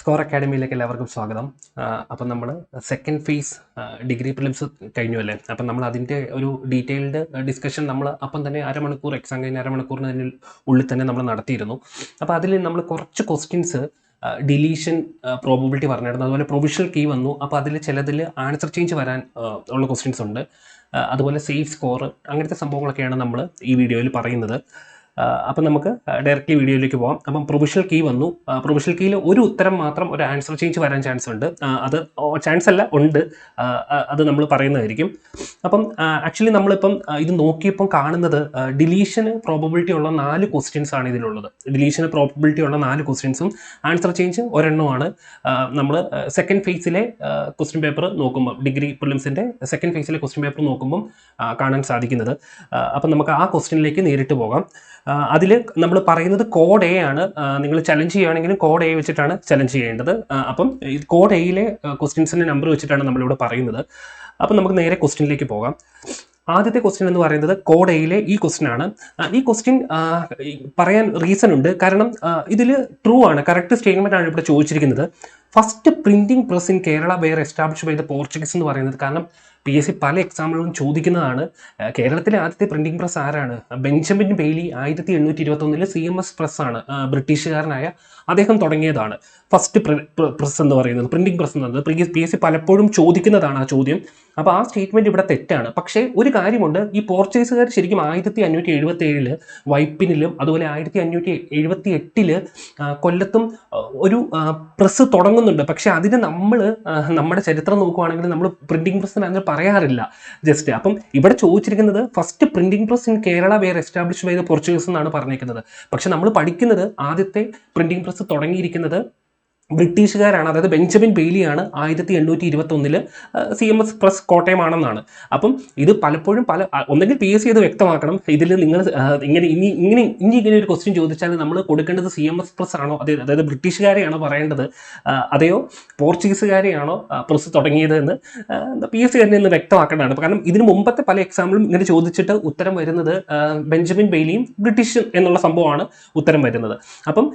Score അക്കാഡമിയിലേക്ക് എല്ലാവർക്കും സ്വാഗതം. അപ്പം നമ്മൾ സെക്കൻഡ് ഫേസ് ഡിഗ്രി പ്രിലിംസ് കഴിഞ്ഞു അല്ലേ. അപ്പം നമ്മൾ അതിൻ്റെ ഒരു ഡീറ്റെയിൽഡ് ഡിസ്കഷൻ നമ്മൾ അപ്പം തന്നെ അരമണിക്കൂർ എക്സാം കഴിഞ്ഞ് അരമണിക്കൂറിന് ഉള്ളിൽ തന്നെ നമ്മൾ നടത്തിയിരുന്നു. അപ്പോൾ അതിൽ നമ്മൾ കുറച്ച് ക്വസ്റ്റ്യൻസ് ഡിലീഷൻ പ്രോബബിലിറ്റി പറഞ്ഞിരുന്നു. അതുപോലെ പ്രൊവിഷണൽ കീ വന്നു. അപ്പോൾ അതിൽ ചിലതിൽ ആൻസർ ചേഞ്ച് വരാൻ ഉള്ള ക്വസ്റ്റ്യൻസ് ഉണ്ട്. അതുപോലെ സേഫ് സ്കോർ, അങ്ങനത്തെ സംഭവങ്ങളൊക്കെയാണ് നമ്മൾ ഈ വീഡിയോയിൽ പറയുന്നത്. അപ്പം നമുക്ക് ഡയറക്റ്റ്ലി വീഡിയോയിലേക്ക് പോകാം. അപ്പം പ്രൊവിഷണൽ കീ വന്നു. പ്രൊവിഷണൽ കീയിൽ ഒരു ഉത്തരം മാത്രം ഒരു ആൻസർ ചേഞ്ച് വരാൻ ചാൻസ് ഉണ്ട്. അത് ചാൻസ് അല്ല, ഉണ്ട്. അത് നമ്മൾ പറയുന്നതായിരിക്കും. അപ്പം ആക്ച്വലി നമ്മളിപ്പം ഇത് നോക്കിയപ്പം കാണുന്നത് ഡിലീഷന് പ്രോബബിലിറ്റി ഉള്ള 4 ക്വസ്റ്റ്യൻസ് ആണ് ഇതിലുള്ളത്. ഡിലീഷന് പ്രോബബിലിറ്റി ഉള്ള 4 ക്വസ്റ്റ്യൻസും ആൻസർ ചേഞ്ച് ഒരെണ്ണമാണ്. നമ്മൾ സെക്കൻഡ് ഫേസിലെ ക്വസ്റ്റ്യൻ പേപ്പർ നോക്കുമ്പോൾ, ഡിഗ്രി പ്രിലിംസിൻ്റെ സെക്കൻഡ് ഫേസിലെ ക്വസ്റ്റ്യൻ പേപ്പർ നോക്കുമ്പം കാണാൻ സാധിക്കുന്നത്. അപ്പം നമുക്ക് ആ ക്വസ്റ്റ്യനിലേക്ക് നേരിട്ട് പോകാം. അതിൽ നമ്മൾ പറയുന്നത് കോഡ് എ ആണ്. നിങ്ങൾ ചലഞ്ച് ചെയ്യുകയാണെങ്കിലും കോഡ് എ വെച്ചിട്ടാണ് ചലഞ്ച് ചെയ്യേണ്ടത്. അപ്പം കോഡ് എയിലെ ക്വസ്റ്റ്യൻസിൻ്റെ നമ്പർ വെച്ചിട്ടാണ് നമ്മളിവിടെ പറയുന്നത്. അപ്പം നമുക്ക് നേരെ ക്വസ്റ്റ്യനിലേക്ക് പോകാം. ആദ്യത്തെ ക്വസ്റ്റ്യൻ എന്ന് പറയുന്നത് കോഡ് എയിലെ ഈ ക്വസ്റ്റ്യൻ ആണ്. ഈ ക്വസ്റ്റ്യൻ പറയാൻ റീസൺ ഉണ്ട്. കാരണം ഇതിൽ ട്രൂ ആണ്, കറക്റ്റ് സ്റ്റേറ്റ്മെൻ്റ് ആണ് ഇവിടെ ചോദിച്ചിരിക്കുന്നത്. First printing press in Kerala were establish by the Portuguese എന്ന് പറയുന്നത്. കാരണം PSC പല എക്സാമുകളും ചോദിക്കുന്നതാണ്. കേരളത്തിലെ ആദ്യത്തെ പ്രിന്റിംഗ് പ്രസ് ആരാണ്? ബെഞ്ചമിൻ ബെയ്ലി 1821 CMS പ്രസ് ആണ്. ബ്രിട്ടീഷുകാരനായ അദ്ദേഹം തുടങ്ങിയതാണ് ഫസ്റ്റ് പ്രസ് എന്ന് പറയുന്നത്, പ്രിന്റിംഗ് പ്രസ് എന്ന് പറയുന്നത്. PSC പലപ്പോഴും ചോദിക്കുന്നതാണ് ആ ചോദ്യം. അപ്പോൾ ആ സ്റ്റേറ്റ്മെൻറ്റ് ഇവിടെ തെറ്റാണ്. പക്ഷേ ഒരു കാര്യമുണ്ട്, ഈ പോർച്ചുഗീസുകാർ ശരിക്കും 1577 വൈപ്പിനിലും അതുപോലെ 1578 കൊല്ലത്തും ഒരു പ്രസ് തുടങ്ങുന്നുണ്ട്. പക്ഷേ അതിന് നമ്മൾ നമ്മുടെ ചരിത്രം നോക്കുകയാണെങ്കിൽ നമ്മൾ പ്രിന്റിംഗ് പ്രസ്സിന് അങ്ങനെ പറയാറില്ല ജസ്റ്റ്. അപ്പം ഇവിടെ ചോദിച്ചിരിക്കുന്നത് first printing press in Kerala were establish by the Portuguese എന്നാണ് പറഞ്ഞിരിക്കുന്നത്. പക്ഷെ നമ്മൾ പഠിക്കുന്നത് ആദ്യത്തെ പ്രിന്റിംഗ് പ്രസ് തുടങ്ങിയിരിക്കുന്നത് ബ്രിട്ടീഷുകാരാണ്. അതായത് ബെഞ്ചമിൻ ബെയ്ലിയാണ് 1821 CMS പ്രസ് കോട്ടയമാണെന്നാണ്. അപ്പം ഇത് പലപ്പോഴും ഒന്നെങ്കിൽ PSC ഇത് വ്യക്തമാക്കണം. ഇതിൽ നിങ്ങൾ ഇങ്ങനെ ഒരു ക്വസ്റ്റ്യൻ ചോദിച്ചാൽ നമ്മൾ കൊടുക്കേണ്ടത് CMS പ്രസ് ആണോ, അതായത് ബ്രിട്ടീഷുകാരെയാണോ പറയേണ്ടത്, അതെയോ പോർച്ചുഗീസുകാരെയാണോ പ്രസ് തുടങ്ങിയത് എന്ന് PSC തന്നെ ഇന്ന് വ്യക്തമാക്കേണ്ടതാണ്. കാരണം ഇതിന് മുമ്പത്തെ പല എക്സാമ്പിളും ഇങ്ങനെ ചോദിച്ചിട്ട് ഉത്തരം വരുന്നത് ബെഞ്ചമിൻ ബെയ്ലിയും ബ്രിട്ടീഷ് എന്നുള്ള സംഭവമാണ് ഉത്തരം വരുന്നത്. അപ്പം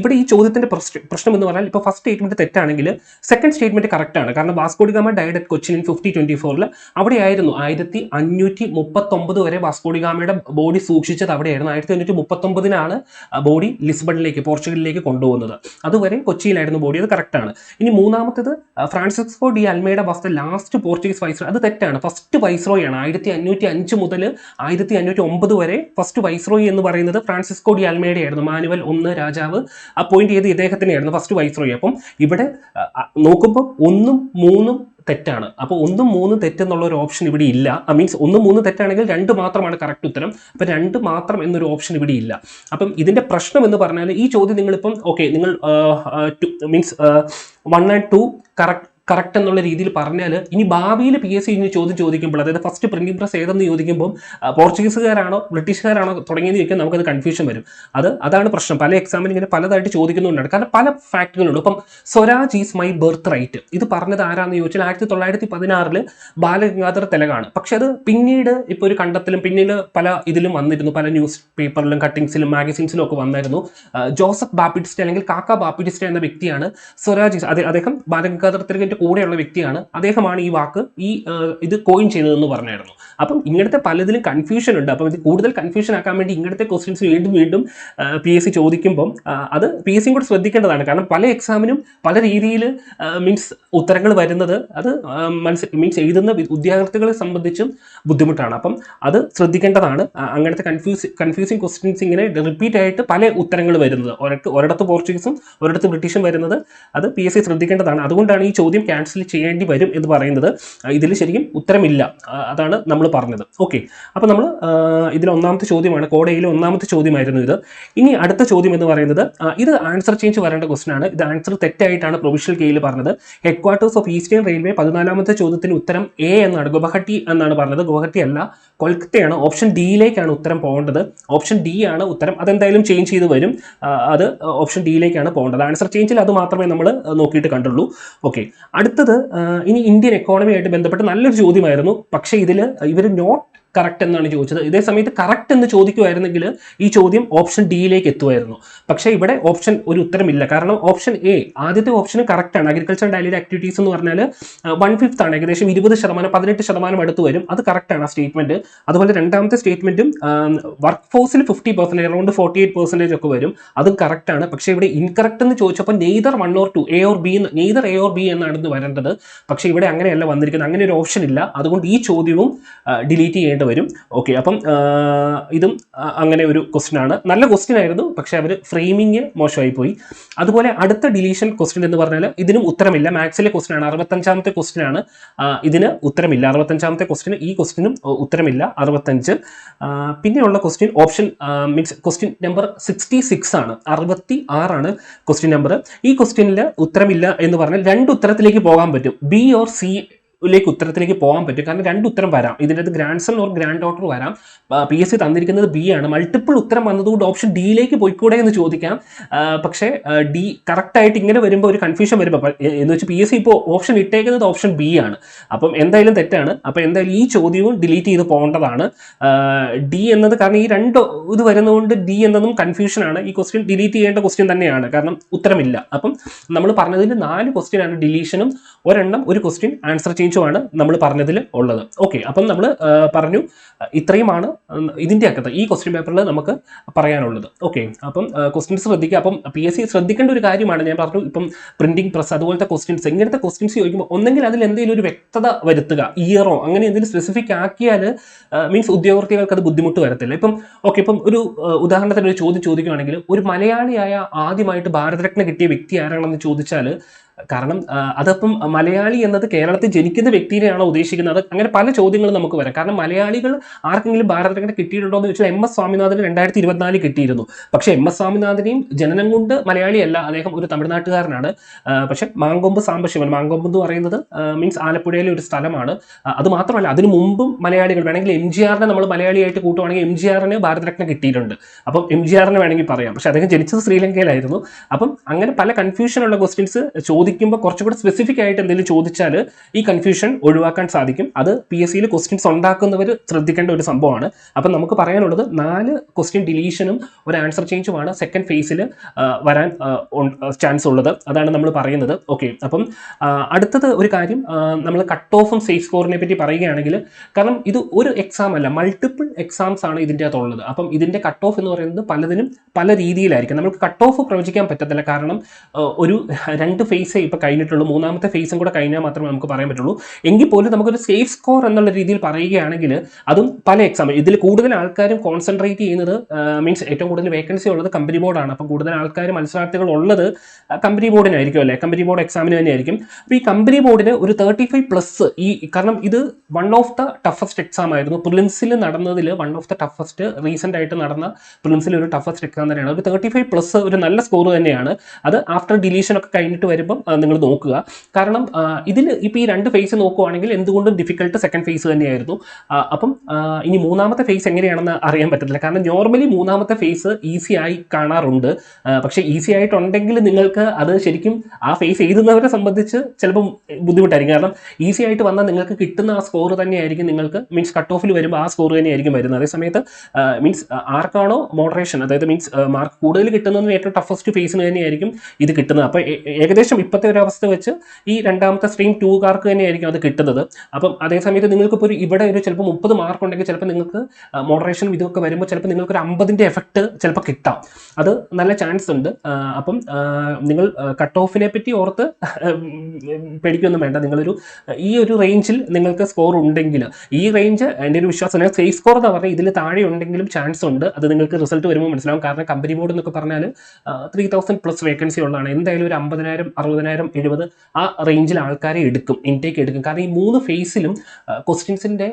ഇവിടെ ഈ ചോദ്യത്തിൻ്റെ പ്രശ്നം എന്ന് പറഞ്ഞാൽ, ഇപ്പോൾ ഫസ്റ്റ് സ്റ്റേറ്റ്മെന്റ് തെറ്റാണെങ്കിൽ സെക്കൻഡ് സ്റ്റേറ്റ്മെന്റ് കറക്റ്റ് ആണ്. കാരണം Vasco D gamma died at Cochin in 1524 അവിടെയായിരുന്നു. 1539 വരെ വാസ്കോ ഡി ഗാമയുടെ ബോഡി സൂക്ഷിച്ചത് അവിടെയായിരുന്നു. 1539 ബോഡി ലിസ്ബണിലേക്ക്, പോർച്ചുഗലിലേക്ക് കൊണ്ടുപോകുന്നത്. അതുവരെ കൊച്ചിയിലായിരുന്നു ബോഡി. അത് കറക്റ്റാണ്. ഇനി മൂന്നാമത്തേത് Francisco de Almeida was the last Portuguese viceroy. അത് തെറ്റാണ്. ഫസ്റ്റ് വൈസ്രോയ് ആണ്. 1505 മുതൽ 1509 വരെ ഫസ്റ്റ് വൈസ്രോയ് എന്ന് പറയുന്നത് ഫ്രാൻസിസ്കോ ഡി അൽമേഡയായിരുന്നു. മാനുവൽ 1 രാജാവ് അപ്പോയിന്റ് ചെയ്ത് ഇദ്ദേഹത്തിനെയായിരുന്നു ഫസ്റ്റ് വൈസ്രോയ്. അപ്പം ഇവിടെ നോക്കുമ്പോൾ 1ഉം 3ഉം തെറ്റാണ്. അപ്പോൾ 1ഉം 3ഉം തെറ്റെന്നുള്ള ഒരു ഓപ്ഷൻ ഇവിടെ ഇല്ല. മീൻസ് 1ഉം 3ഉം തെറ്റാണെങ്കിൽ 2 മാത്രമാണ് കറക്റ്റ് ഉത്തരം. അപ്പം 2 മാത്രം എന്നൊരു ഓപ്ഷൻ ഇവിടെ ഇല്ല. അപ്പം ഇതിൻ്റെ പ്രശ്നം എന്ന് പറഞ്ഞാൽ, ഈ ചോദ്യം നിങ്ങളിപ്പം നിങ്ങൾ മീൻസ് 1 and 2 കറക്റ്റ് എന്നുള്ള രീതിയിൽ പറഞ്ഞാൽ, ഇനി ഭാവിയിൽ PSC ഇനി ചോദ്യം ചോദിക്കുമ്പോൾ, അതായത് ഫസ്റ്റ് പ്രിന്റിംഗ് പ്രസ് ഏതെന്ന് ചോദിക്കുമ്പോൾ പോർച്ചുഗീസുകാരാണോ ബ്രിട്ടീഷുകാരാണോ തുടങ്ങിയെന്ന് ചോദിക്കാൻ നമുക്കത് കൺഫ്യൂഷൻ വരും. അതാണ് പ്രശ്നം. പല എക്സാമിന് ഇങ്ങനെ പലതായിട്ട് ചോദിക്കുന്നുണ്ടാണ്. കാരണം പല ഫാക്റ്റുകളുണ്ട്. ഇപ്പം Swaraj is my birthright ഇത് പറഞ്ഞത് ആരാന്ന് ചോദിച്ചാൽ 1916 ബാലഗംഗാധര തിലകാണ്. പക്ഷെ അത് പിന്നീട് ഇപ്പോൾ ഒരു കണ്ടെത്തലും പിന്നീട് പല ഇതിലും വന്നിരുന്നു. പല ന്യൂസ് പേപ്പറിലും കട്ടിങ്സിലും മാഗസീൻസിലും ഒക്കെ വന്നായിരുന്നു. ജോസഫ് ബാപ്പിറ്റിസ്റ്റ് അല്ലെങ്കിൽ കാക്ക ബാപ്പിറ്റിസ്റ്റ് എന്ന വ്യക്തിയാണ് സ്വരാജ്. അദ്ദേഹം ബാലഗംഗാധര തിലകന്റെ കൂടെയുള്ള വ്യക്തിയാണ്. അദ്ദേഹമാണ് ഈ വാക്ക് ഇത് കോയിൻ ചെയ്തതെന്ന് പറഞ്ഞായിരുന്നു. അപ്പം ഇങ്ങനത്തെ പലതിലും കൺഫ്യൂഷൻ ഉണ്ട്. അപ്പം ഇത് കൂടുതൽ കൺഫ്യൂഷൻ ആക്കാൻ വേണ്ടി ഇങ്ങനത്തെ ക്വസ്റ്റ്യൻസ് വീണ്ടും PSC ചോദിക്കുമ്പം അത് PSC കൂടെ ശ്രദ്ധിക്കേണ്ടതാണ്. കാരണം പല എക്സാമിനും പല രീതിയിൽ മീൻസ് ഉത്തരങ്ങൾ വരുന്നത് അത് മീൻസ് എഴുതുന്ന വിദ്യാർത്ഥികളെ സംബന്ധിച്ചും ബുദ്ധിമുട്ടാണ്. അപ്പം അത് ശ്രദ്ധിക്കേണ്ടതാണ്. അങ്ങനത്തെ കൺഫ്യൂസിങ് ക്വസ്റ്റ്യൻസ് ഇങ്ങനെ റിപ്പീറ്റ് ആയിട്ട് പല ഉത്തരങ്ങൾ വരുന്നത്, ഒരിടത്ത് പോർച്ചുഗീസും ഒരിടത്ത് ബ്രിട്ടീഷും വരുന്നത്, അത് PSC ശ്രദ്ധിക്കേണ്ടതാണ്. അതുകൊണ്ടാണ് ഈ ചോദ്യം ക്യാൻസൽ ചെയ്യേണ്ടി വരും എന്ന് പറയുന്നത്. ഇതിൽ ശരിക്കും ഉത്തരമില്ല, അതാണ് നമ്മൾ പറഞ്ഞത്. ഓക്കെ, അപ്പോൾ നമ്മൾ ഇതിൽ ഒന്നാമത്തെ ചോദ്യമാണ്, കോഡയിലെ ഒന്നാമത്തെ ചോദ്യമായിരുന്നു ഇത്. ഇനി അടുത്ത ചോദ്യം എന്ന് പറയുന്നത്, ഇത് ആൻസർ ചേഞ്ച് വരേണ്ട ക്വസ്റ്റൻ ആണ്. ഇത് ആൻസർ തെറ്റായിട്ടാണ് പ്രൊവിഷണൽ കെയിൽ പറഞ്ഞത്. Headquarters of eastern railway 14ാമത്തെ ചോദ്യത്തിന് ഉത്തരം A എന്നാണ്, ഗുവാഹട്ടി എന്നാണ് പറഞ്ഞത്. ഗുവാഹട്ടി അല്ല, കൊൽക്കത്തയാണ്. ഓപ്ഷൻ ഡിയിലേക്കാണ് ഉത്തരം പോകേണ്ടത്. ഓപ്ഷൻ ഡി ആണ് ഉത്തരം. അതെന്തായാലും ചേഞ്ച് ചെയ്ത് വരും. അത് ഓപ്ഷൻ ഡിയിലേക്കാണ് പോകേണ്ടത്. ആൻസർ ചേഞ്ചിൽ അത് മാത്രമേ നമ്മൾ നോക്കിയിട്ട് കണ്ടുള്ളൂ. ഓക്കെ, അടുത്തത് ഇനി ഇന്ത്യൻ എക്കോണമിയായിട്ട് ബന്ധപ്പെട്ട് നല്ലൊരു ചോദ്യമായിരുന്നു. പക്ഷേ ഇതിൽ ഇവർ നോട്ട് കറക്റ്റ് എന്നാണ് ചോദിച്ചത്. ഇതേ സമയത്ത് കറക്റ്റ് എന്ന് ചോദിക്കുമായിരുന്നെങ്കിൽ ഈ ചോദ്യം ഓപ്ഷൻ ഡിയിലേക്ക് എത്തുമായിരുന്നു. പക്ഷേ ഇവിടെ ഓപ്ഷൻ ഒരു ഉത്തരമില്ല. കാരണം ഓപ്ഷൻ എ, ആദ്യത്തെ ഓപ്ഷൻ കറക്റ്റ് ആണ്. അഗ്രികൾച്ചർ ഡെയിലി ആക്ടിവിറ്റീസ് എന്ന് പറഞ്ഞാൽ 1/5 ആണ്, ഏകദേശം 20%, 18% അടുത്ത് വരും. അത് കറക്റ്റ് ആണ് ആ സ്റ്റേറ്റ്മെന്റ്. അതുപോലെ രണ്ടാമത്തെ സ്റ്റേറ്റ്മെന്റും വർക്ക് ഫോഴ്സിൽ 50%, അറൗണ്ട് 48% ഒക്കെ വരും. അതും കറക്റ്റ് ആണ്. പക്ഷേ ഇവിടെ ഇൻകറക്റ്റ് എന്ന് ചോദിച്ചപ്പോൾ neither 1 or 2, A or B, neither A or B എന്നാണ് വരേണ്ടത്. പക്ഷേ ഇവിടെ അങ്ങനെയല്ല വന്നിരിക്കുന്നത്. അങ്ങനെ ഒരു ഓപ്ഷൻ ഇല്ല. അതുകൊണ്ട് ഈ ചോദ്യവും ഡിലീറ്റ് ചെയ്യേണ്ടി വരും. ഓക്കെ, അപ്പം ഇതും അങ്ങനെ ഒരു ക്വസ്റ്റ്യൻ ആണ്. നല്ല ക്വസ്റ്റ്യൻ ആയിരുന്നു, പക്ഷെ അവർ ഫ്രെയിമിങ് മോശമായി പോയി. അതുപോലെ അടുത്ത ഡിലീഷൻ ക്വസ്റ്റ്യൻ എന്ന് പറഞ്ഞാൽ ഇതിനും ഉത്തരമില്ല. മാത്സിലെ ക്വസ്റ്റ്യൻ ആണ്, 65ാമത്തെ ക്വസ്റ്റ്യൻ ആണ്. ഇതിന് ഉത്തരമില്ല. 65ാമത്തെ ക്വസ്റ്റ്യൻ, ഈ ക്വസ്റ്റ്യനും ഉത്തരമില്ല, 65. പിന്നെയുള്ള question option means question number 66 ആണ്, 66 ആണ് ക്വസ്റ്റ്യൻ നമ്പർ. ഈ ക്വസ്റ്റ്യനിൽ ഉത്തരമില്ല എന്ന് പറഞ്ഞാൽ 2 ഉത്തരത്തിലേക്ക് പോകാൻ പറ്റും. ബി ഓർ സി ഉത്തരത്തിലേക്ക് പോകാൻ പറ്റും. കാരണം 2 ഉത്തരം വരാം. ഇതിൻ്റെ അത് grandson or granddaughter വരാം. PSC തന്നിരിക്കുന്നത് ബി ആണ്. മൾട്ടിപ്പിൾ ഉത്തരം വന്നതുകൊണ്ട് ഓപ്ഷൻ ഡിയിലേക്ക് പോയിക്കൂടെ എന്ന് ചോദിക്കാം. പക്ഷേ ഡി കറക്റ്റായിട്ട് ഇങ്ങനെ വരുമ്പോൾ ഒരു കൺഫ്യൂഷൻ വരുമ്പോൾ, എന്ന് വെച്ച് PSC ഇപ്പോൾ ഓപ്ഷൻ ഇട്ടേക്കുന്നത് ഓപ്ഷൻ ബി ആണ്. അപ്പം എന്തായാലും തെറ്റാണ്. അപ്പം എന്തായാലും ഈ ചോദ്യവും ഡിലീറ്റ് ചെയ്ത് പോകേണ്ടതാണ്. ഡി എന്നത്, കാരണം ഈ 2 ഇത് വരുന്നതുകൊണ്ട് ഡി എന്നതും കൺഫ്യൂഷനാണ്. ഈ ക്വസ്റ്റ്യൻ ഡിലീറ്റ് ചെയ്യേണ്ട ക്വസ്റ്റ്യൻ തന്നെയാണ്, കാരണം ഉത്തരമില്ല. അപ്പം നമ്മൾ പറഞ്ഞതിൽ 4 ക്വസ്റ്റ്യൻ ആണ് ഡിലീഷനും, ഒരെണ്ണം ഒരു ക്വസ്റ്റ്യൻ ആൻസർ ചേഞ്ചുമാണ് നമ്മൾ പറഞ്ഞതിൽ ഉള്ളത്. ഓക്കെ, അപ്പം നമ്മൾ പറഞ്ഞു ഇത്രയുമാണ് ഇതിൻ്റെ അകത്ത് ഈ ക്വസ്റ്റ്യൻ പേപ്പറിൽ നമുക്ക് പറയാനുള്ളത്. ഓക്കെ, അപ്പം ക്വസ്റ്റ്യൻസ് ശ്രദ്ധിക്കുക. അപ്പം PSC ശ്രദ്ധിക്കേണ്ട ഒരു കാര്യമാണ്, ഞാൻ പറഞ്ഞു ഇപ്പം പ്രിന്റിംഗ് പ്രസ് അതുപോലത്തെ ക്വസ്റ്റ്യൻസ്, ഇങ്ങനത്തെ ക്വസ്റ്റ്യൻസ് ചോദിക്കുമ്പോൾ ഒന്നെങ്കിൽ അതിൽ എന്തെങ്കിലും ഒരു വ്യക്തത വരുത്തുക, ഇയറോ അങ്ങനെ എന്തെങ്കിലും സ്പെസിഫിക് ആക്കിയാൽ മീൻസ് ഉദ്യോഗാർത്ഥികൾക്ക് അത് ബുദ്ധിമുട്ട് വരത്തില്ല. ഇപ്പം ഓക്കെ, ഇപ്പം ഒരു ഉദാഹരണത്തിന് ഒരു ചോദ്യം ചോദിക്കുകയാണെങ്കിൽ ഒരു മലയാളിയായ ആദ്യമായിട്ട് ഭാരതരത്ന കിട്ടിയ വ്യക്തി ആരാണെന്ന് ചോദിച്ചാൽ, കാരണം അതപ്പം മലയാളി എന്നത് കേരളത്തിൽ ജനിക്കുന്ന വ്യക്തിയെയാണോ ഉദ്ദേശിക്കുന്നത്? അങ്ങനെ പല ചോദ്യങ്ങളും നമുക്ക് വരാം. കാരണം മലയാളികൾ ആർക്കെങ്കിലും ഭാരതരത്ന കിട്ടിയിട്ടുണ്ടോ എന്ന് ചോദിച്ചാൽ MS സ്വാമിനാഥന് 2024 കിട്ടിയിരുന്നു. പക്ഷേ MS സ്വാമിനാഥനെയും ജനനം കൊണ്ട് മലയാളിയല്ല, അദ്ദേഹം ഒരു തമിഴ്നാട്ടുകാരനാണ്. പക്ഷെ മാങ്കൊമ്പ് സാംബശിവൻ, മാങ്കൊമ്പ് എന്ന് പറയുന്നത് മീൻസ് ആലപ്പുഴയിലെ ഒരു സ്ഥലമാണ്. അത് മാത്രമല്ല അതിനു മുമ്പും മലയാളികൾ, വേണമെങ്കിൽ MGRനെ നമ്മൾ മലയാളിയായിട്ട് കൂട്ടുവാണെങ്കിൽ MGRന് ഭാരതരത്ന കിട്ടിയിട്ടുണ്ട്. അപ്പം MGRനെ വേണമെങ്കിൽ പറയാം. പക്ഷെ അദ്ദേഹം ജനിച്ചത് ശ്രീലങ്കയിലായിരുന്നു. അപ്പം അങ്ങനെ പല കൺഫ്യൂഷനുള്ള ക്വസ്റ്റ്യൻസ് ചോദിക്കുമ്പോൾ കുറച്ചുകൂടെ സ്പെസിഫിക് ആയിട്ട് എന്തെങ്കിലും ചോദിച്ചാൽ ഈ കൺഫ്യൂഷൻ ഒഴിവാക്കാൻ സാധിക്കും. അത് PSCയിൽ ക്വസ്റ്റ്യൻസ് ഉണ്ടാക്കുന്നവർ ശ്രദ്ധിക്കേണ്ട ഒരു സംഭവമാണ്. അപ്പം നമുക്ക് പറയാനുള്ളത് 4 ക്വസ്റ്റ്യൻ ഡിലീഷനും ഒരു ആൻസർ ചേഞ്ചുമാണ് സെക്കൻഡ് ഫേസിൽ വരാൻ ചാൻസ് ഉള്ളത്. അതാണ് നമ്മൾ പറയുന്നത്. ഓക്കെ, അപ്പം അടുത്തത് ഒരു കാര്യം, നമ്മൾ കട്ട് ഓഫും സേഫ് സ്കോറിനെ പറ്റി പറയുകയാണെങ്കിൽ, കാരണം ഇത് ഒരു എക്സാം അല്ല, മൾട്ടിപ്പിൾ എക്സാംസ് ആണ് ഇതിൻ്റെ അകത്തുള്ളത്. അപ്പം ഇതിൻ്റെ കട്ട് ഓഫ് എന്ന് പറയുന്നത് പലതിനും പല രീതിയിലായിരിക്കും. നമുക്ക് കട്ട് ഓഫ് പ്രവചിക്കാൻ പറ്റത്തില്ല. കാരണം ഒരു 2 ഫേസ് ഇപ്പോൾ കഴിഞ്ഞിട്ടുള്ളൂ, 3ാമത്തെ ഫേസും കൂടെ കഴിഞ്ഞാൽ മാത്രമേ നമുക്ക് പറയാൻ പറ്റുള്ളൂ. എങ്കിൽ പോലും നമുക്കൊരു സേഫ് സ്കോർ എന്നുള്ള രീതിയിൽ പറയുകയാണെങ്കിൽ അതും പല എക്സാം, ഇതിൽ കൂടുതൽ ആൾക്കാരും കോൺസെൻട്രേറ്റ് ചെയ്യുന്നത് മീൻസ് ഏറ്റവും കൂടുതൽ വേക്കൻസി ഉള്ളത് കമ്പനി ബോർഡാണ്. അപ്പം കൂടുതൽ ആൾക്കാർ മത്സരാർത്ഥികൾ ഉള്ളത് കമ്പനി ബോർഡിനായിരിക്കും അല്ലേ, കമ്പനി ബോർഡ് എക്സാമിന് തന്നെയായിരിക്കും. അപ്പോൾ ഈ കമ്പനി ബോർഡിന് ഒരു 35+, കാരണം ഇത് one of the toughest exam ആയിരുന്നു. പ്രിലിംസിൽ നടന്നതിൽ one of the toughest, recent ആയിട്ട് നടന്ന പ്രിലിംസിൽ ഒരു ടഫസ്റ്റ് എക്സാം തന്നെയാണ്. ഒരു 35+ ഒരു നല്ല സ്കോർ തന്നെയാണ്. അത് ആഫ്റ്റർ ഡിലീഷൻ ഒക്കെ കഴിഞ്ഞിട്ട് വരുമ്പം നിങ്ങൾ നോക്കുക. കാരണം ഇതിൽ ഇപ്പോൾ ഈ 2 ഫേസ് നോക്കുകയാണെങ്കിൽ എന്തുകൊണ്ടും ഡിഫിക്കൽട്ട് സെക്കൻഡ് ഫേസ് തന്നെയായിരുന്നു. അപ്പം ഇനി 3ാമത്തെ ഫേസ് എങ്ങനെയാണെന്ന് അറിയാൻ പറ്റത്തില്ല. കാരണം നോർമലി 3ാമത്തെ ഫേസ് ഈസി ആയി കാണാറുണ്ട്. പക്ഷേ ഈസി ആയിട്ടുണ്ടെങ്കിൽ നിങ്ങൾക്ക് അത് ശരിക്കും ആ ഫേസ് എഴുതുന്നവരെ സംബന്ധിച്ച് ചിലപ്പം ബുദ്ധിമുട്ടായിരിക്കും. കാരണം ഈസി ആയിട്ട് വന്നാൽ നിങ്ങൾക്ക് കിട്ടുന്ന ആ സ്കോർ തന്നെയായിരിക്കും നിങ്ങൾക്ക് മീൻസ് കട്ട് ഓഫിൽ വരുമ്പോൾ ആ സ്കോർ തന്നെയായിരിക്കും വരുന്നത്. അതേസമയത്ത് മീൻസ് ആർക്കാണോ മോഡറേഷൻ, അതായത് മീൻസ് മാർക്ക് കൂടുതൽ കിട്ടുന്നതിന് ഏറ്റവും ടഫസ്റ്റ് ഫേസിന് തന്നെയായിരിക്കും ഇത് കിട്ടുന്നത്. അപ്പോൾ ഏകദേശം ഇപ്പോഴത്തെ ഒരു അവസ്ഥ വെച്ച് ഈ 2ാമത്തെ സ്ട്രീം 2കാർക്ക് തന്നെയായിരിക്കും അത് കിട്ടുന്നത്. അപ്പം അതേസമയത്ത് നിങ്ങൾക്കിപ്പോൾ ഇവിടെ ഒരു ചിലപ്പോൾ 30 മാർക്ക് ഉണ്ടെങ്കിൽ ചിലപ്പോൾ നിങ്ങൾക്ക് മോഡറേഷനും ഇതൊക്കെ വരുമ്പോൾ ചിലപ്പോൾ നിങ്ങൾക്കൊരു 50ൻ്റെ എഫക്റ്റ് ചിലപ്പോൾ കിട്ടാം. അത് നല്ല ചാൻസ് ഉണ്ട്. അപ്പം നിങ്ങൾ കട്ട് ഓഫിനെ പറ്റി ഓർത്ത് പേടിക്കൊന്നും വേണ്ട. നിങ്ങളൊരു ഈ ഒരു റേഞ്ചിൽ നിങ്ങൾക്ക് സ്കോർ ഉണ്ടെങ്കിൽ, ഈ റേഞ്ച് എൻ്റെ ഒരു വിശ്വാസം, സേഫ് സ്കോർ എന്ന് പറഞ്ഞാൽ ഇതിൽ താഴെ ഉണ്ടെങ്കിലും ചാൻസ് ഉണ്ട്. അത് നിങ്ങൾക്ക് റിസൾട്ട് വരുമ്പോൾ മനസ്സിലാവും. കാരണം കമ്പനി ബോർഡ് എന്നൊക്കെ പറഞ്ഞാൽ 3000+ വേക്കൻസി ഉള്ളതാണ്. എന്തായാലും ഒരു 50,000, 60,000, 70 ആ റേഞ്ചിൽ ആൾക്കാരെ എടുക്കും, ഇൻടേക്ക് എടുക്കും. കാരണം ഈ 3 ഫേസിലും ക്വസ്റ്റ്യൻസിൻ്റെ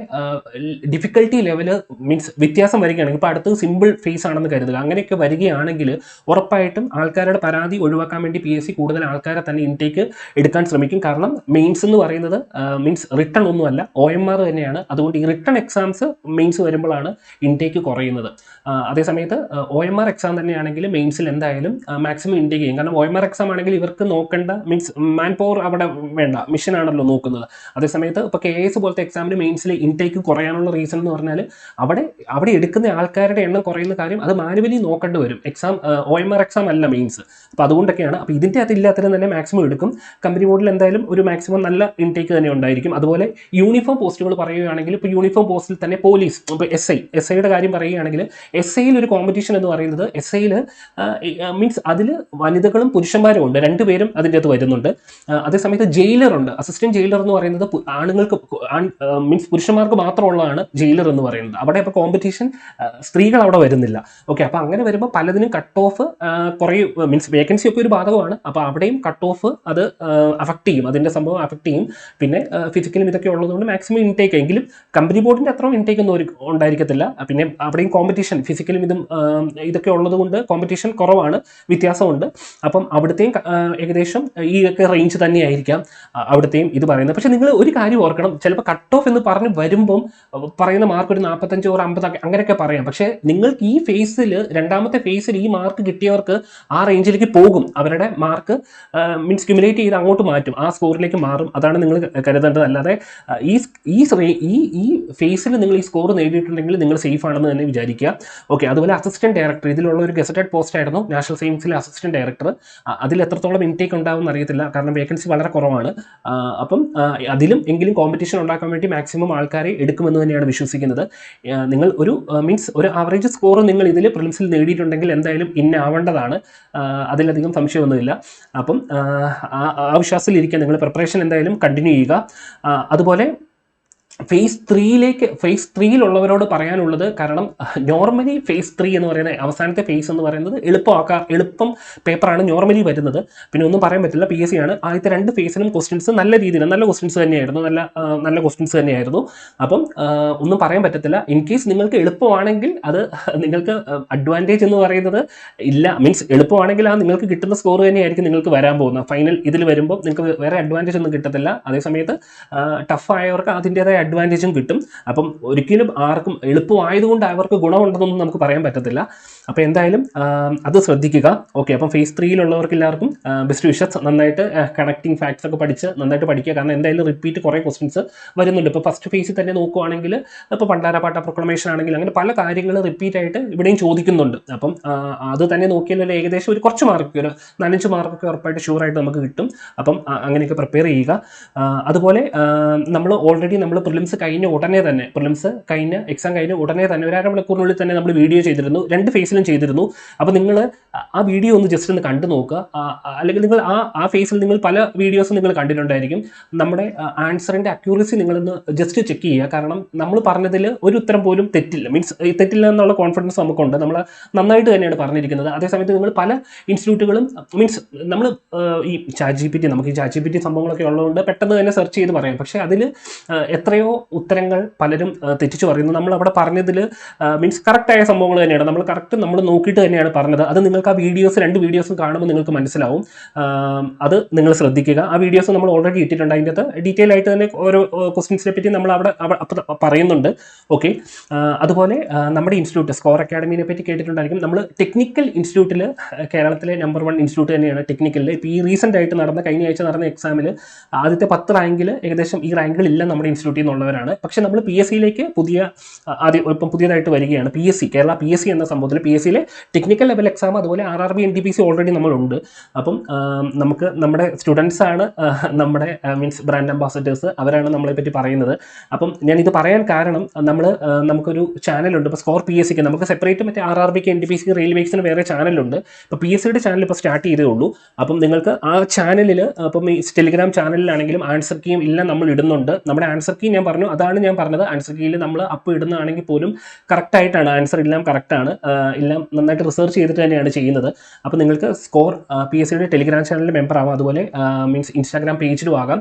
ഡിഫിക്കൽട്ടി ലെവൽ മീൻസ് വ്യത്യാസം വരികയാണെങ്കിൽ, ഇപ്പോൾ അടുത്തത് സിമ്പിൾ ഫേസ് ആണെന്ന് കരുതുക, അങ്ങനെയൊക്കെ വരികയാണെങ്കിൽ ഉറപ്പായിട്ടും ആൾക്കാരുടെ പരാതി ഒഴിവാക്കാൻ വേണ്ടി PSC കൂടുതൽ ആൾക്കാരെ തന്നെ ഇൻടേക്ക് എടുക്കാൻ ശ്രമിക്കും. കാരണം മെയിൻസ് എന്ന് പറയുന്നത് മീൻസ് റിട്ടൺ ഒന്നുമല്ല, OMR തന്നെയാണ്. അതുകൊണ്ട് ഈ റിട്ടൺ എക്സാംസ് മെയിൻസ് വരുമ്പോഴാണ് ഇൻടേക്ക് കുറയുന്നത്. അതേസമയത്ത് OMR എക്സാം തന്നെയാണെങ്കിൽ മെയിൻസിൽ എന്തായാലും മാക്സിമം ഇൻടേക്ക് ചെയ്യും. കാരണം OMR എക്സാം ആണെങ്കിൽ ഇവർക്ക് നോക്കേണ്ട അവിടെ മീൻസ് മാൻ പവർ അവിടെ വേണ്ട, മിഷനാണല്ലോ നോക്കുന്നത്. അതേസമയത്ത് ഇപ്പോൾ KS പോലത്തെ എക്സാമിന് മെയിൻസിൽ ഇൻടേക്ക് കുറയാനുള്ള റീസൺ എന്ന് പറഞ്ഞാൽ അവിടെ എടുക്കുന്ന ആൾക്കാരുടെ എണ്ണം കുറയുന്ന കാര്യം അത് മാനുവലി നോക്കേണ്ടി വരും. എക്സാം OMR എക്സാം അല്ല മെയിൻസ്. അപ്പോൾ അതുകൊണ്ടൊക്കെയാണ്. അപ്പോൾ ഇതിൻ്റെ അകത്ത് ഇല്ലാത്തതിന് തന്നെ മാക്സിമം എടുക്കും. കമ്പനി ബോർഡിൽ എന്തായാലും ഒരു മാക്സിമം നല്ല ഇൻടേക്ക് തന്നെ ഉണ്ടായിരിക്കും. അതുപോലെ യൂണിഫോം പോസ്റ്റുകൾ പറയുകയാണെങ്കിൽ ഇപ്പോൾ യൂണിഫോം പോസ്റ്റിൽ തന്നെ പോലീസ്, ഇപ്പോൾ SIയുടെ കാര്യം പറയുകയാണെങ്കിൽ SIയിൽ ഒരു കോമ്പറ്റീഷൻ എന്ന് പറയുന്നത് SIയിൽ മീൻസ് അതിൽ വനിതകളും പുരുഷന്മാരും ഉണ്ട്, രണ്ടുപേരും അതിൻ്റെ അകത്ത് വരുന്നുണ്ട്. അതേസമയത്ത് ജയിലറുണ്ട്, അസിസ്റ്റന്റ് ജയിലർ എന്ന് പറയുന്നത് ആണുങ്ങൾക്ക് മീൻസ് പുരുഷന്മാർക്ക് മാത്രമുള്ളതാണ് ജയിലർ എന്ന് പറയുന്നത്. അവിടെ ഇപ്പോൾ കോമ്പറ്റീഷൻ സ്ത്രീകൾ അവിടെ വരുന്നില്ല. ഓക്കെ, അപ്പോൾ അങ്ങനെ വരുമ്പോൾ പലതിനും കട്ട് ഓഫ് കുറയും, മീൻസ് വേക്കൻസി ഒക്കെ ഒരു ഭാഗമാണ്. അപ്പോൾ അവിടെയും കട്ട് ഓഫ് അത് അഫക്റ്റ് ചെയ്യും, അതിൻ്റെ സംഭവം അഫക്റ്റ് ചെയ്യും. പിന്നെ ഫിസിക്കലും ഇതൊക്കെ ഉള്ളതുകൊണ്ട് മാക്സിമം ഇൻടേക്ക്, എങ്കിലും കമ്പനി ബോർഡിൻ്റെ അത്രയും ഇൻടേക്ക് ഒന്നും ഉണ്ടായിരിക്കത്തില്ല. പിന്നെ അവിടെയും കോമ്പറ്റീഷൻ ഫിസിക്കലും ഇതൊക്കെ ഉള്ളത് കൊണ്ട് കോമ്പറ്റീഷൻ കുറവാണ്, വ്യത്യാസമുണ്ട്. അപ്പം അവിടുത്തെയും ഏകദേശം ഈ ഒക്കെ റേഞ്ച് തന്നെയായിരിക്കാം അവിടുത്തെയും ഇത് പറയുന്നത്. പക്ഷേ നിങ്ങൾ ഒരു കാര്യം ഓർക്കണം, ചിലപ്പോൾ കട്ട് ഓഫ് എന്ന് പറഞ്ഞ് വരുമ്പം പറയുന്ന മാർക്ക് ഒരു 45 or 50 അങ്ങനെയൊക്കെ പറയാം. പക്ഷേ നിങ്ങൾക്ക് ഈ ഫേസിൽ, രണ്ടാമത്തെ ഫേസിൽ ഈ മാർക്ക് കിട്ടിയവർക്ക് ആ റേഞ്ചിലേക്ക് പോകും. അവരുടെ മാർക്ക് മീൻസ് ക്യുമുലേറ്റ് ചെയ്ത് അങ്ങോട്ട് മാറ്റും, ആ സ്കോറിലേക്ക് മാറും. അതാണ് നിങ്ങൾ കരുതേണ്ടത്. അല്ലാതെ ഈ ഫേസിൽ നിങ്ങൾ ഈ സ്കോർ നേടിയിട്ടുണ്ടെങ്കിൽ നിങ്ങൾ സേഫ് ആണെന്ന് തന്നെ വിചാരിക്കുക. ഓക്കെ, അതുപോലെ അസിസ്റ്റന്റ് ഡയറക്ടർ, ഇതിലുള്ള ഒരു ഗസറ്റഡ് പോസ്റ്റ് ആയിരുന്നു നാഷണൽ സയൻസിലെ അസിസ്റ്റന്റ് ഡയറക്ടർ. അതിൽ എത്രത്തോളം ഇൻടേക്ക് ഉണ്ടാവും അറിയത്തില്ല, കാരണം വേക്കൻസി വളരെ കുറവാണ്. അപ്പം അതിലും എങ്കിലും കോമ്പറ്റീഷൻ ഉണ്ടാക്കാൻ വേണ്ടി മാക്സിമം ആൾക്കാരെ എടുക്കുമെന്ന് തന്നെയാണ് വിശ്വസിക്കുന്നത്. നിങ്ങൾ ഒരു മീൻസ് ഒരു ആവറേജ് സ്കോർ നിങ്ങൾ ഇതിൽ പ്രിലിംസിൽ നേടിയിട്ടുണ്ടെങ്കിൽ എന്തായാലും ആവേണ്ടതാണ്, അതിലധികം സംശയമൊന്നുമില്ല. അപ്പം ആ വിശ്വാസത്തിൽ ഇരിക്കുക, നിങ്ങൾ പ്രിപ്പറേഷൻ എന്തായാലും കണ്ടിന്യൂ ചെയ്യുക. അതുപോലെ ഫേസ് 3-ലുള്ളവരോട് പറയാനുള്ളത്, കാരണം നോർമലി ഫേസ് 3 എന്ന് പറയുന്നത് അവസാനത്തെ ഫേസ് എന്ന് പറയുന്നത് എളുപ്പം പേപ്പറാണ് നോർമലി വരുന്നത്. പിന്നെ ഒന്നും പറയാൻ പറ്റില്ല, PSC ആണ്. ആദ്യത്തെ 2 ഫേസിലും ക്വസ്റ്റ്യൻസ് നല്ല രീതിയിൽ നല്ല ക്വസ്റ്റ്യൻസ് തന്നെയായിരുന്നു, നല്ല ക്വസ്റ്റ്യൻസ് തന്നെയായിരുന്നു. അപ്പം ഒന്നും പറയാൻ പറ്റത്തില്ല. ഇൻ കേസ് നിങ്ങൾക്ക് എളുപ്പമാണെങ്കിൽ അത് നിങ്ങൾക്ക് അഡ്വാൻറ്റേജ് എന്ന് പറയുന്നത് ഇല്ല, മീൻസ് എളുപ്പമാണെങ്കിൽ നിങ്ങൾക്ക് കിട്ടുന്ന സ്കോർ തന്നെയായിരിക്കും നിങ്ങൾക്ക് വരാൻ പോകുന്നത്. ഫൈനൽ ഇതിൽ വരുമ്പോൾ നിങ്ങൾക്ക് വേറെ അഡ്വാൻറ്റേജ് ഒന്നും കിട്ടത്തില്ല. അതേസമയത്ത് ടഫായവർക്ക് അതിൻ്റെതായ അഡ്വാൻറ്റേജും കിട്ടും. അപ്പം ഒരിക്കലും ആർക്കും എളുപ്പമായതുകൊണ്ട് അവർക്ക് ഗുണമുണ്ടെന്നൊന്നും നമുക്ക് പറയാൻ പറ്റത്തില്ല. അപ്പോൾ എന്തായാലും അത് ശ്രദ്ധിക്കുക. ഓക്കെ, അപ്പം ഫേസ് 3-ലുള്ളവർക്ക് എല്ലാവർക്കും ബെസ്റ്റ് വിഷസ്. നന്നായിട്ട് കണക്റ്റിംഗ് ഫാക്ട്സ് ഒക്കെ പഠിച്ച് നന്നായിട്ട് പഠിക്കുക. കാരണം എന്തായാലും റിപ്പീറ്റ് കുറേ ക്വസ്റ്റ്യൻസ് വരുന്നുണ്ട്. ഇപ്പോൾ ഫസ്റ്റ് ഫേസിൽ തന്നെ നോക്കുവാണെങ്കിൽ ഇപ്പോൾ പണ്ടാരപ്പാട്ട പ്രൊക്ലമേഷൻ ആണെങ്കിൽ അങ്ങനെ പല കാര്യങ്ങൾ റിപ്പീറ്റ് ആയിട്ട് ഇവിടെയും ചോദിക്കുന്നുണ്ട്. അപ്പം അത് തന്നെ നോക്കിയാൽ ഏകദേശം ഒരു കുറച്ച് മാർക്ക്, ഒരു 4-5 മാർക്കൊക്കെ ഉറപ്പായിട്ട് ഷുവറായിട്ട് നമുക്ക് കിട്ടും. അപ്പം അങ്ങനെയൊക്കെ പ്രിപ്പയർ ചെയ്യുക. അതുപോലെ നമ്മൾ ഓൾറെഡി പ്രിലിംസ് കഴിഞ്ഞ ഉടനെ തന്നെ, എക്സാം കഴിഞ്ഞ ഉടനെ തന്നെ ഒരു 1/2 മണിക്കൂറിനുള്ളിൽ തന്നെ നമ്മൾ വീഡിയോ ചെയ്തിരുന്നു, 2 ഫേസിലും ചെയ്തിരുന്നു. അപ്പോൾ നിങ്ങൾ ആ വീഡിയോ ഒന്ന് ജസ്റ്റ് ഒന്ന് കണ്ടു നോക്കുക. അല്ലെങ്കിൽ നിങ്ങൾ ആ ഫേസിൽ നിങ്ങൾ പല വീഡിയോസും നിങ്ങൾ കണ്ടിട്ടുണ്ടായിരിക്കും. നമ്മുടെ ആൻസറിൻ്റെ അക്യൂറസി നിങ്ങളൊന്ന് ജസ്റ്റ് ചെക്ക് ചെയ്യുക. കാരണം നമ്മൾ പറഞ്ഞതിൽ ഒരു ഉത്തരം പോലും തെറ്റില്ല, മീൻസ് തെറ്റില്ല എന്നുള്ള കോൺഫിഡൻസ് നമുക്കുണ്ട്. നമ്മൾ നന്നായിട്ട് തന്നെയാണ് പറഞ്ഞിരിക്കുന്നത്. അതേസമയത്ത് നിങ്ങൾ പല ഇൻസ്റ്റിറ്റ്യൂട്ടുകളും മീൻസ് നമ്മൾ ഈ ChatGPT, നമുക്ക് ഈ ChatGPT സംഭവങ്ങളൊക്കെ ഉള്ളതുകൊണ്ട് പെട്ടെന്ന് തന്നെ സെർച്ച് ചെയ്ത് പറയാം. പക്ഷേ അതിൽ എത്രയോ ഉത്തരങ്ങൾ പലരും തെറ്റിച്ച് പറയുന്നു. നമ്മൾ അവിടെ പറഞ്ഞതിൽ മീൻസ് കറക്റ്റായ സംഭവങ്ങൾ തന്നെയാണ്, നമ്മൾ നോക്കിയിട്ട് തന്നെയാണ് പറഞ്ഞത്. അത് നിങ്ങൾക്ക് ആ 2 വീഡിയോസും കാണുമ്പോൾ നിങ്ങൾക്ക് മനസ്സിലാവും. അത് നിങ്ങൾ ശ്രദ്ധിക്കുക. ആ വീഡിയോസ് നമ്മൾ ഓൾറെഡി ഇട്ടിട്ടുണ്ട്. അതിൻ്റെ അകത്ത് ഡീറ്റെയിൽ ആയിട്ട് തന്നെ ഓരോ ക്വസ്റ്റ്യൻസിനെ പറ്റി നമ്മൾ അവിടെ പറയുന്നുണ്ട്. ഓക്കെ, അതുപോലെ നമ്മുടെ ഇൻസ്റ്റിറ്റ്യൂട്ട് സ്കോർ അക്കാഡമിനെ പറ്റി കേട്ടിട്ടുണ്ടായിരിക്കും. നമ്മൾ ടെക്നിക്കൽ ഇൻസ്റ്റിറ്റ്യൂട്ടിൽ കേരളത്തിലെ നമ്പർ 1 ഇൻസ്റ്റിറ്റ്യൂട്ട് തന്നെയാണ് ടെക്നിക്കലിൽ. ഇപ്പോൾ ഈ റീസെൻ്റ് ആയിട്ട് കഴിഞ്ഞ ആഴ്ച നടന്ന എക്സാമിൽ ആദ്യത്തെ 10 റാങ്കിൽ ഏകദേശം ഈ റാങ്കിലില്ല നമ്മുടെ ഇൻസ്റ്റിറ്റ്യൂട്ടിൽ നിന്നുള്ളവരാണ്. പക്ഷേ നമ്മൾ PSCയിലേക്ക് ഇപ്പം പുതിയതായിട്ട് വരികയാണ്. കേരള PSC എന്ന സംഭവത്തിൽ PSCയിലെ ടെക്നിക്കൽ ലെവൽ എക്സാം, അതുപോലെ RRB NTPC ഓൾറെഡി നമ്മളുണ്ട്. അപ്പം നമുക്ക് നമ്മുടെ സ്റ്റുഡൻസ് ആണ് നമ്മുടെ മീൻസ് ബ്രാൻഡ് അംബാസഡേഴ്സ്, അവരാണ് നമ്മളെ പറ്റി പറയുന്നത്. അപ്പം ഞാനിത് പറയാൻ കാരണം നമുക്കൊരു ചാനലുണ്ട്. ഇപ്പോൾ സ്കോർ PSCക്ക് നമുക്ക് സെപ്പറേറ്റ് മറ്റേ RRBക്ക് NTPC റെയിൽവേസിന് വേറെ ചാനലുണ്ട്. ഇപ്പോൾ PSCയുടെ ചാനൽ ഇപ്പോൾ സ്റ്റാർട്ട് ചെയ്തേ ഉള്ളൂ. അപ്പം നിങ്ങൾക്ക് ആ ചാനലിൽ അപ്പം ഈ ടെലിഗ്രാം ചാനലിലാണെങ്കിലും ആൻസർ കീയും എല്ലാം നമ്മൾ ഇടുന്നുണ്ട്. നമ്മുടെ ആൻസർ കീ ഞാൻ പറഞ്ഞു, അതാണ് ഞാൻ പറഞ്ഞത്. ആൻസർ കീയിൽ നമ്മൾ അപ്പ് ഇടുന്നതാണെങ്കിൽ പോലും കറക്റ്റായിട്ടാണ് ആൻസർ, എല്ലാം കറക്റ്റാണ്, എല്ലാം നന്നായിട്ട് റിസർച്ച് ചെയ്തിട്ട് തന്നെയാണ് ചെയ്യുന്നത്. അപ്പോൾ നിങ്ങൾക്ക് സ്കോർ PSCയുടെ ടെലിഗ്രാം ചാനലിൽ മെമ്പർ ആവാം, അതുപോലെ മീൻസ് ഇൻസ്റ്റാഗ്രാം പേജിലും ആകാം.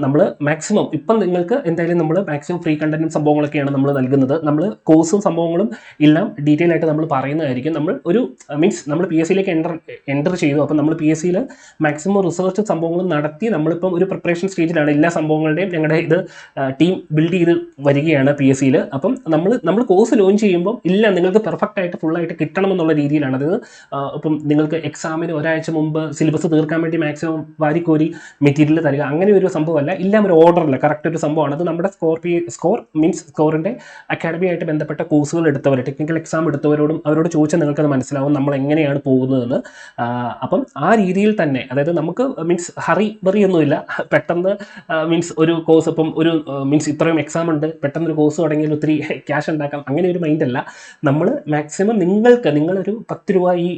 നമ്മൾ മാക്സിമം ഇപ്പം നിങ്ങൾക്ക് എന്തായാലും നമ്മൾ മാക്സിമം ഫ്രീ കണ്ടന്റും സംഭവങ്ങളൊക്കെയാണ് നമ്മൾ നൽകുന്നത്. നമ്മൾ കോഴ്സും സംഭവങ്ങളും എല്ലാം ഡീറ്റെയിൽ ആയിട്ട് നമ്മൾ പറയുന്നതായിരിക്കും. നമ്മൾ PSCയിലേക്ക് എൻ്റർ ചെയ്തു. അപ്പം നമ്മൾ PSCയിൽ മാക്സിമം റിസർച്ച് സംഭവങ്ങളും നടത്തി നമ്മളിപ്പം ഒരു പ്രിപ്പറേഷൻ സ്റ്റേജിലാണ്. എല്ലാ സംഭവങ്ങളുടെയും ഞങ്ങളുടെ ഇത് ടീം ബിൽഡ് ചെയ്ത് വരികയാണ് PSCയിൽ. അപ്പം നമ്മൾ കോഴ്സ് ലോഞ്ച് ചെയ്യുമ്പോൾ നിങ്ങൾക്ക് പെർഫെക്റ്റ് ആയിട്ട് ഫുള്ളായിട്ട് കിട്ടണമെന്നുള്ള രീതിയിലാണ്. അതായത് ഇപ്പം നിങ്ങൾക്ക് എക്സാമിന് ഒരാഴ്ച മുമ്പ് സിലബസ് തീർക്കാൻ വേണ്ടി മാക്സിമം വാരിക്കോരി മെറ്റീരിയൽ തരിക, അങ്ങനെ ഒരു സംഭവമല്ല. എല്ലാം ഒരു ഓർഡറില്ല, കറക്റ്റ് ഒരു സംഭവമാണ്. അത് നമ്മുടെ സ്കോർ മീൻസ് സ്കോറിൻ്റെ അക്കാഡമിയായിട്ട് ബന്ധപ്പെട്ട കോഴ്സുകൾ എടുത്തവർ, ടെക്നിക്കൽ എക്സാം എടുത്തവരോടും അവരോട് ചോദിച്ചാൽ നിങ്ങൾക്കത് മനസ്സിലാവും നമ്മൾ എങ്ങനെയാണ് പോകുന്നതെന്ന്. അപ്പം ആ രീതിയിൽ തന്നെ, അതായത് നമുക്ക് മീൻസ് ഹറി ബറി ഒന്നുമില്ല. പെട്ടെന്ന് മീൻസ് ഒരു കോഴ്സ് ഇപ്പം ഒരു മീൻസ് ഇത്രയും എക്സാം ഉണ്ട്, പെട്ടെന്ന് ഒരു കോഴ്സ് തുടങ്ങിയാൽ ഒത്തിരി ക്യാഷ് ഉണ്ടാക്കാം, അങ്ങനെ ഒരു മൈൻഡല്ല. നമ്മൾ മാക്സിമം നിങ്ങളൊരു 10 രൂപ ഈ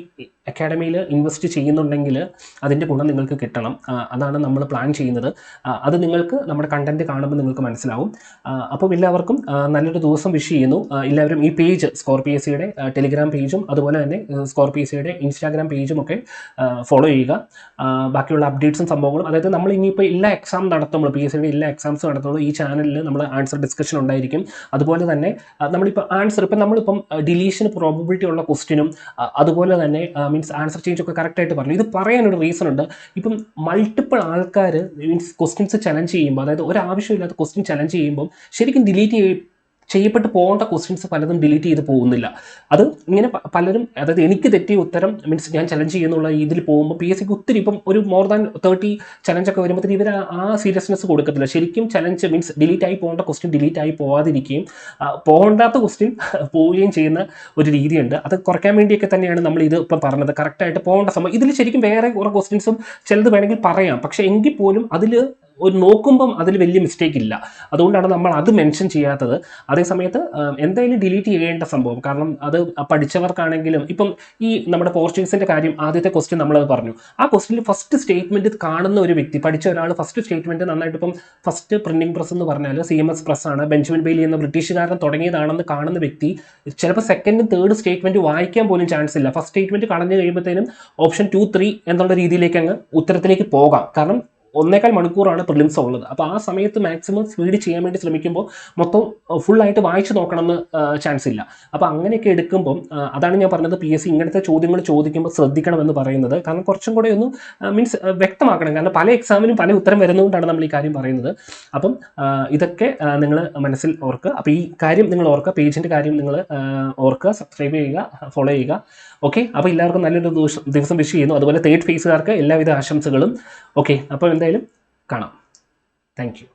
അക്കാഡമിയിൽ ഇൻവെസ്റ്റ് ചെയ്യുന്നുണ്ടെങ്കിൽ അതിൻ്റെ ഗുണം നിങ്ങൾക്ക് കിട്ടണം. അതാണ് നമ്മൾ പ്ലാൻ ചെയ്യുന്നത്. അത് നിങ്ങൾക്ക് നമ്മുടെ കണ്ടൻറ്റ് കാണുമ്പോൾ നിങ്ങൾക്ക് മനസ്സിലാവും. അപ്പോൾ എല്ലാവർക്കും നല്ലൊരു ദിവസം വിഷ് ചെയ്യുന്നു. എല്ലാവരും ഈ പേജ് സ്കോർ പി എസ് സിയുടെ ടെലിഗ്രാം പേജും അതുപോലെ തന്നെ സ്കോർ പി എസ് സിയുടെ ഇൻസ്റ്റാഗ്രാം പേജും ഒക്കെ ഫോളോ ചെയ്യുക. ബാക്കിയുള്ള അപ്ഡേറ്റ്സും സംഭവങ്ങളും, അതായത് നമ്മൾ ഇനിയിപ്പോൾ എല്ലാ എക്സാം നടത്തുമ്പോൾ പി എസ് സിയുടെ എല്ലാ എക്സാംസും നടത്തുമ്പോൾ ഈ ചാനലിൽ നമ്മൾ ആൻസർ ഡിസ്കഷൻ ഉണ്ടായിരിക്കും. അതുപോലെ തന്നെ നമ്മളിപ്പോൾ ആൻസർ നമ്മളിപ്പം ഡിലീഷന് പ്രോബബിലിറ്റി ഉള്ള ക്വസ്റ്റിനും അതുപോലെ തന്നെ മീൻസ് ആൻസർ ചേഞ്ച് ഒക്കെ കറക്റ്റായിട്ട് പറഞ്ഞു. ഇത് പറയാനൊരു റീസൺ ഉണ്ട്. ഇപ്പം മൾട്ടിപ്പിൾ ആൾക്കാർ മീൻസ് ക്വസ്റ്റ്യൻസ് ചലഞ്ച് ചെയ്യുമ്പോൾ, അതായത് ഒരാവശ്യമില്ലാത്ത ക്വസ്റ്റ്യൻ ചലഞ്ച് ചെയ്യുമ്പോൾ ശരിക്കും ഡിലീറ്റ് ചെയ്യപ്പെട്ട് പോകേണ്ട ക്വസ്റ്റ്യൻസ് പലതും ഡിലീറ്റ് ചെയ്ത് പോകുന്നില്ല. അത് ഇങ്ങനെ പലരും, അതായത് എനിക്ക് തെറ്റിയ ഉത്തരം മീൻസ് ഞാൻ ചലഞ്ച് ചെയ്യുന്നുള്ള ഇതിൽ പോകുമ്പോൾ പി എസ് സിക്ക് ഒത്തിരി ഇപ്പം ഒരു മോർ ദാൻ 30 ചലഞ്ചൊക്കെ വരുമ്പോഴത്തേന് ഇവർ ആ സീരിയസ്നെസ് കൊടുക്കത്തില്ല. ശരിക്കും ചലഞ്ച് മീൻസ് ഡിലീറ്റ് ആയി പോകേണ്ട ക്വസ്റ്റ്യൻ ഡിലീറ്റ് ആയി പോകാതിരിക്കുകയും പോകേണ്ടാത്ത ക്വസ്റ്റ്യൻ പോവുകയും ചെയ്യുന്ന ഒരു രീതിയുണ്ട്. അത് കുറയ്ക്കാൻ വേണ്ടിയൊക്കെ തന്നെയാണ് നമ്മൾ ഇത് ഇപ്പം പറഞ്ഞത്. കറക്റ്റായിട്ട് പോകേണ്ട സമയം ഇതിൽ ശരിക്കും വേറെ കുറേ ക്വസ്റ്റ്യൻസും ചിലത് വേണമെങ്കിൽ പറയാം, പക്ഷേ എങ്കിൽ പോലും അതിൽ ഒരു നോക്കുമ്പം അതിൽ വലിയ മിസ്റ്റേക്ക് ഇല്ല. അതുകൊണ്ടാണ് നമ്മൾ അത് മെൻഷൻ ചെയ്യാത്തത്. അതേസമയത്ത് എന്തായാലും ഡിലീറ്റ് ചെയ്യേണ്ട സംഭവം, കാരണം അത് പഠിച്ചവർക്കാണെങ്കിലും ഇപ്പം ഈ നമ്മുടെ പോർച്ചുഗീസിൻ്റെ കാര്യം ആദ്യത്തെ ക്വസ്റ്റ്യൻ നമ്മളത് പറഞ്ഞു. ആ ക്വസ്റ്റ്യനിൽ ഫസ്റ്റ് സ്റ്റേറ്റ്മെൻറ്റ് കാണുന്ന ഒരു വ്യക്തി, പഠിച്ച ഒരാൾ ഫസ്റ്റ് സ്റ്റേറ്റ്മെൻറ്റ് നന്നായിട്ട്, ഇപ്പം ഫസ്റ്റ് പ്രിൻറ്റിംഗ് പ്രസ് എന്ന് പറഞ്ഞാൽ CMS പ്രസ്സാണ്, ബെഞ്ചമിൻ ബെയ്ലി എന്ന ബ്രിട്ടീഷുകാരൻ തുടങ്ങിയതാണെന്ന് കാണുന്ന വ്യക്തി ചിലപ്പോൾ സെക്കൻഡും തേർഡ് സ്റ്റേറ്റ്മെൻറ്റ് വായിക്കാൻ പോലും ചാൻസ് ഇല്ല. ഫസ്റ്റ് സ്റ്റേറ്റ്മെൻറ്റ് കളഞ്ഞു കഴിയുമ്പോഴത്തേനും ഓപ്ഷൻ 2, 3 എന്നുള്ള രീതിയിലേക്ക് അങ്ങ് ഉത്തരത്തിലേക്ക് പോകാം. കാരണം 1.25 മണിക്കൂറാണ് പ്രിലിംസ് ഉള്ളത്. അപ്പോൾ ആ സമയത്ത് മാക്സിമം സ്പീഡ് ചെയ്യാൻ വേണ്ടി ശ്രമിക്കുമ്പോൾ മൊത്തം ഫുള്ളായിട്ട് വായിച്ച് നോക്കണമെന്ന് ചാൻസ് ഇല്ല. അപ്പോൾ അങ്ങനെയൊക്കെ എടുക്കുമ്പം അതാണ് ഞാൻ പറഞ്ഞത്, പി എസ് സി ഇങ്ങനത്തെ ചോദ്യങ്ങൾ ചോദിക്കുമ്പോൾ ശ്രദ്ധിക്കണമെന്ന് പറയുന്നത്. കാരണം കുറച്ചും കൂടെ ഒന്ന് മീൻസ് വ്യക്തമാക്കണം. കാരണം പല എക്സാമിനും പല ഉത്തരം വരുന്നതുകൊണ്ടാണ് നമ്മൾ ഈ കാര്യം പറയുന്നത്. അപ്പം ഇതൊക്കെ നിങ്ങൾ മനസ്സിൽ ഓർക്കുക. അപ്പോൾ ഈ കാര്യം നിങ്ങൾ ഓർക്കുക, പേജിൻ്റെ കാര്യം നിങ്ങൾ ഓർക്കുക, സബ്സ്ക്രൈബ് ചെയ്യുക, ഫോളോ ചെയ്യുക. ഓക്കെ, അപ്പോൾ എല്ലാവർക്കും നല്ലൊരു ദിവസം വിഷ് ചെയ്യുന്നു. അതുപോലെ തേർഡ് ഫേസുകാർക്ക് എല്ലാവിധ ആശംസകളും. ഓക്കെ, അപ്പോൾ എന്തായാലും കാണാം. Thank you.